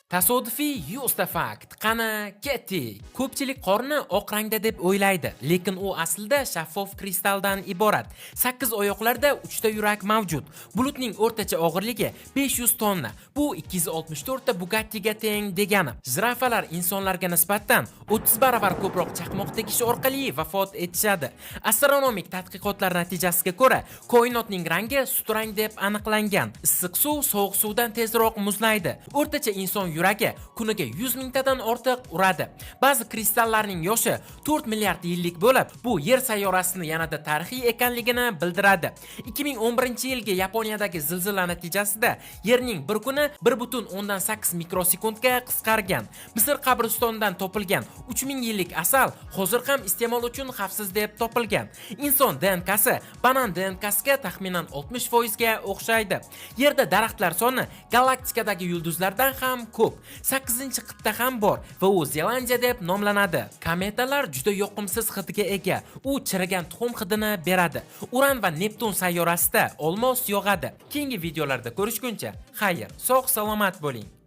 Tasodifiy Yuzta fakt. Qani, ketdik. Ko'pchilik qorni oq rangda deb o'ylaydi, lekin u aslida shaffof kristaldan iborat. 8 oyoqlarda 3 ta yurak mavjud. Bulutning o'rtacha og'irligi 500 tonna. Bu 264 ta Bugatti'ga teng degani. Jirafalar insonlarga nisbatan 30 baravar ko'proq chaqmoq tegishi orqali vafot etishadi. Astronomik tadqiqotlar natijasiga ko'ra, koinotning rangi sut rang deb aniqlangan. Issiq suv sovuq suvdan tezroq muzlaydi. O'rtacha inson yuragi kuniga 100 mingtadan ortiq uradi. Ba'zi kristallarning yoshi 4 milliard yillik bo'lib, bu yer sayyorasini yanada tarixiy ekanligini bildiradi. 2011-yilgi Yaponiyadagi zilzila natijasida yerning bir kuni 1,8 mikrosekundga qisqargan. Misr qabristonidan topilgan 3000 yillik asal hozir ham iste'mol uchun xavfsiz deb topilgan. Inson DNKsi banan DNKsiga taxminan 60% ga o'xshaydi. Yerda daraxtlar soni galaktikadagi yulduzlardan ham ko'p. 8-qit'a ham bor va u Zelandiya deb nomlanadi. Kometalar juda yoqimsiz hidga ega. U chirigan tuxum hidini beradi. Uran va Neptun sayyorasida olmos yog'adi. Keyingi videolarda ko'rishguncha, xayr, sog' salomat bo'ling.